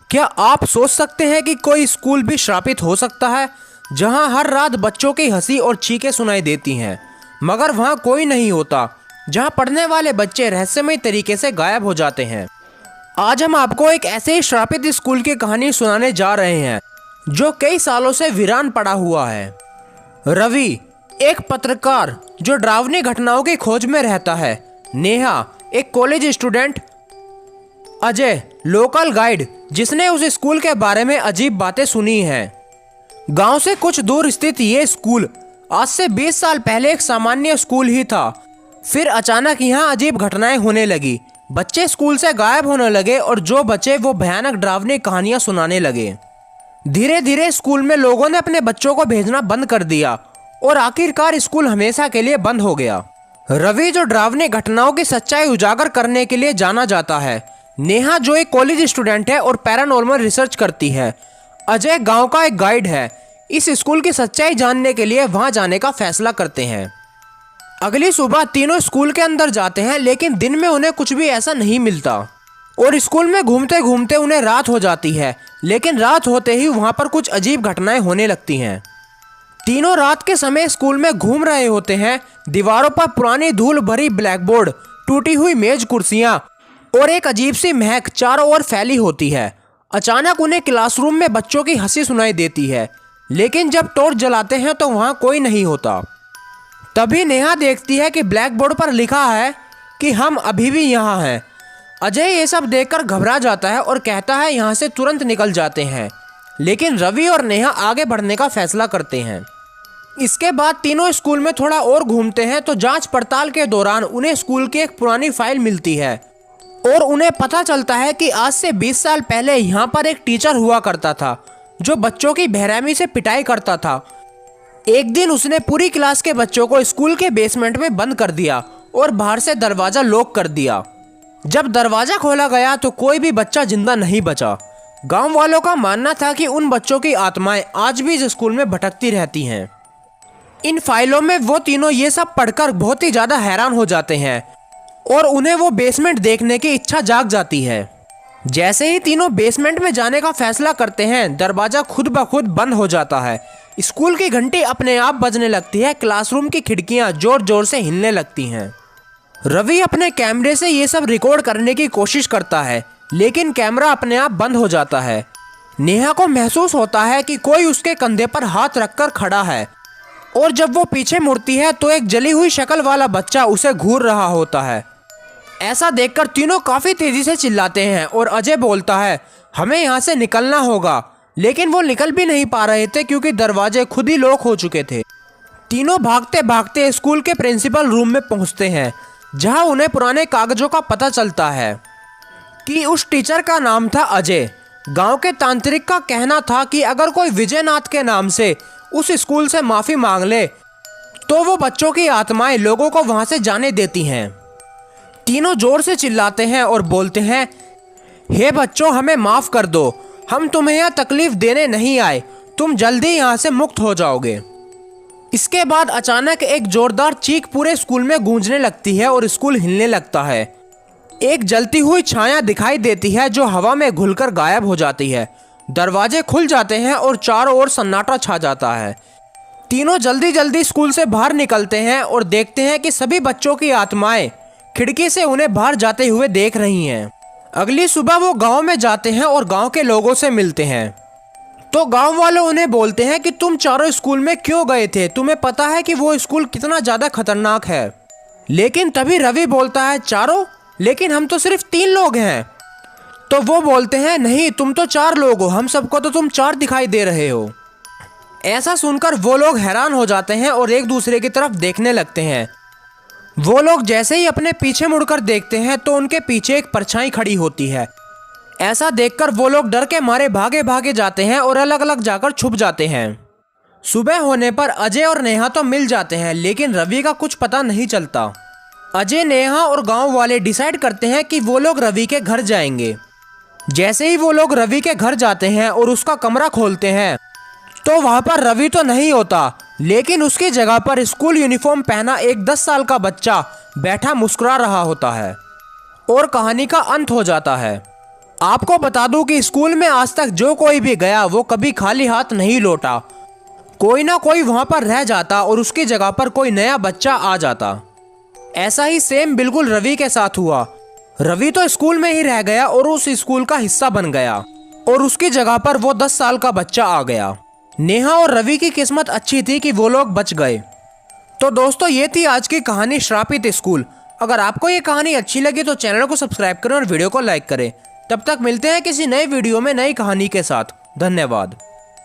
क्या आप सोच सकते हैं कि कोई स्कूल भी श्रापित हो सकता है जहां हर रात बच्चों की हंसी और चीखें सुनाई देती हैं, मगर वहां कोई नहीं होता, जहां पढ़ने वाले बच्चे रहस्यमय तरीके से गायब हो जाते हैं। आज हम आपको एक ऐसे ही श्रापित स्कूल की कहानी सुनाने जा रहे हैं जो कई सालों से वीरान पड़ा हुआ है। रवि एक पत्रकार जो डरावनी घटनाओं की खोज में रहता है, नेहा एक college student, Ajay local guide जिसने उस स्कूल के बारे में अजीब बातें सुनी हैं। गांव से कुछ दूर स्थित ये स्कूल आज से 20 साल पहले एक सामान्य स्कूल ही था। फिर अचानक यहाँ अजीब घटनाएं होने लगी। बच्चे स्कूल से गायब होने लगे और जो बचे वो भयानक डरावनी कहानियां सुनाने लगे। धीरे धीरे स्कूल में लोगों ने अपने बच्चों को भेजना बंद कर दिया और आखिरकार स्कूल हमेशा के लिए बंद हो गया। रवि जो डरावनी घटनाओं की सच्चाई उजागर करने के लिए जाना जाता है, नेहा जो एक कॉलेज स्टूडेंट है और पैरानॉर्मल रिसर्च करती है, अजय गांव का एक गाइड है, इस स्कूल की सच्चाई जानने के लिए वहां जाने का फैसला करते हैं। अगली सुबह तीनों स्कूल के अंदर जाते हैं, लेकिन दिन में उन्हें कुछ भी ऐसा नहीं मिलता और स्कूल में घूमते घूमते उन्हें रात हो जाती है। लेकिन रात होते ही वहां पर कुछ अजीब घटनाएं होने लगती हैं। तीनों रात के समय स्कूल में घूम रहे होते हैं। दीवारों पर पुरानी धूल भरी ब्लैक बोर्ड, टूटी हुई मेज कुर्सियां और एक अजीब सी महक चारों ओर फैली होती है। अचानक उन्हें क्लासरूम में बच्चों की हंसी सुनाई देती है, लेकिन जब टॉर्च जलाते हैं तो वहां कोई नहीं होता। तभी नेहा देखती है कि ब्लैक बोर्ड पर लिखा है कि हम अभी भी यहाँ हैं। अजय ये सब देखकर घबरा जाता है और कहता है यहाँ से तुरंत निकल जाते हैं, लेकिन रवि और नेहा आगे बढ़ने का फैसला करते हैं। इसके बाद तीनों स्कूल में थोड़ा और घूमते हैं तो जांच पड़ताल के दौरान उन्हें स्कूल की एक पुरानी फाइल मिलती है और उन्हें पता चलता है कि आज से 20 साल पहले यहाँ पर एक टीचर हुआ करता था जो बच्चों की बेरहमी से पिटाई करता था। एक दिन उसने पूरी क्लास के बच्चों को स्कूल के बेसमेंट में बंद कर दिया और बाहर से दरवाजा लॉक कर दिया। जब दरवाजा खोला गया तो कोई भी बच्चा जिंदा नहीं बचा। गांव वालों का मानना था कि उन बच्चों की आत्माएं आज भी इस स्कूल में भटकती रहती हैं। इन फाइलों में वो तीनों ये सब पढ़कर बहुत ही ज़्यादा हैरान हो जाते हैं और उन्हें वो बेसमेंट देखने की इच्छा जाग जाती है। जैसे ही तीनों बेसमेंट में जाने का फैसला करते हैं, दरवाज़ा खुद ब खुद बंद हो जाता है। स्कूल की घंटी अपने आप बजने लगती है। क्लासरूम की खिड़कियां जोर जोर से हिलने लगती हैं। रवि अपने कैमरे से ये सब रिकॉर्ड करने की कोशिश करता है, लेकिन कैमरा अपने आप बंद हो जाता है। नेहा को महसूस होता है कि कोई उसके कंधे पर हाथ रखकर खड़ा है और जब वो पीछे मुड़ती है तो एक जली हुई शक्ल वाला बच्चा उसे घूर रहा होता है। ऐसा देखकर तीनों काफ़ी तेज़ी से चिल्लाते हैं और अजय बोलता है, हमें यहाँ से निकलना होगा, लेकिन वो निकल भी नहीं पा रहे थे क्योंकि दरवाजे खुद ही लॉक हो चुके थे। तीनों भागते भागते स्कूल के प्रिंसिपल रूम में पहुँचते हैं, जहाँ उन्हें पुराने कागजों का पता चलता है कि उस टीचर का नाम था अजय। गांव के तांत्रिक का कहना था कि अगर कोई विजयनाथ के नाम से उस स्कूल से माफ़ी मांग ले तो वो बच्चों की आत्माएं लोगों को वहां से जाने देती हैं। तीनों जोर से चिल्लाते हैं और बोलते हैं, हे बच्चों, हमें माफ़ कर दो, हम तुम्हें यहाँ तकलीफ देने नहीं आए, तुम जल्दी यहाँ से मुक्त हो जाओगे। इसके बाद अचानक एक जोरदार चीख पूरे स्कूल में गूंजने लगती है और स्कूल हिलने लगता है। एक जलती हुई छाया दिखाई देती है जो हवा में घुलकर गायब हो जाती है। दरवाजे खुल जाते हैं और चारों ओर सन्नाटा छा जाता है। तीनों जल्दी जल्दी स्कूल से बाहर निकलते हैं और देखते हैं कि सभी बच्चों की आत्माएं खिड़की से उन्हें बाहर जाते हुए देख रही हैं। अगली सुबह वो गांव में जाते हैं और गांव के लोगों से मिलते हैं तो गांव वाले उन्हें बोलते हैं कि तुम चारों स्कूल में क्यों गए थे, तुम्हें पता है कि वो स्कूल कितना ज़्यादा खतरनाक है। लेकिन तभी रवि बोलता है, चारों? लेकिन हम तो सिर्फ 3 लोग हैं। तो वो बोलते हैं, नहीं, तुम तो 4 लोग हो, हम सबको तो तुम 4 दिखाई दे रहे हो। ऐसा सुनकर वो लोग हैरान हो जाते हैं और एक दूसरे की तरफ देखने लगते हैं। वो लोग जैसे ही अपने पीछे मुड़कर देखते हैं तो उनके पीछे एक परछाई खड़ी होती है। ऐसा देखकर वो लोग डर के मारे भागे भागे जाते हैं और अलग अलग जाकर छुप जाते हैं। सुबह होने पर अजय और नेहा तो मिल जाते हैं, लेकिन रवि का कुछ पता नहीं चलता। अजय, नेहा और गाँव वाले डिसाइड करते हैं कि वो लोग रवि के घर जाएंगे। जैसे ही वो लोग रवि के घर जाते हैं और उसका कमरा खोलते हैं तो वहाँ पर रवि तो नहीं होता, लेकिन उसकी जगह पर स्कूल यूनिफॉर्म पहना एक 10 साल का बच्चा बैठा मुस्कुरा रहा होता है और कहानी का अंत हो जाता है। आपको बता दूं कि स्कूल में आज तक जो कोई भी गया वो कभी खाली हाथ नहीं लौटा। कोई ना कोई वहां पर रह जाता और उसकी जगह पर कोई नया बच्चा आ जाता। ऐसा ही सेम बिल्कुल रवि के साथ हुआ। रवि तो स्कूल में ही रह गया और उस स्कूल का हिस्सा बन गया और उसकी जगह पर वो 10 साल का बच्चा आ गया। नेहा और रवि की किस्मत अच्छी थी कि वो लोग बच गए। तो दोस्तों, ये थी आज की कहानी श्रापित स्कूल। अगर आपको ये कहानी अच्छी लगी तो चैनल को सब्सक्राइब करें और वीडियो को लाइक करें। तब तक मिलते हैं किसी नए वीडियो में नई कहानी के साथ। धन्यवाद।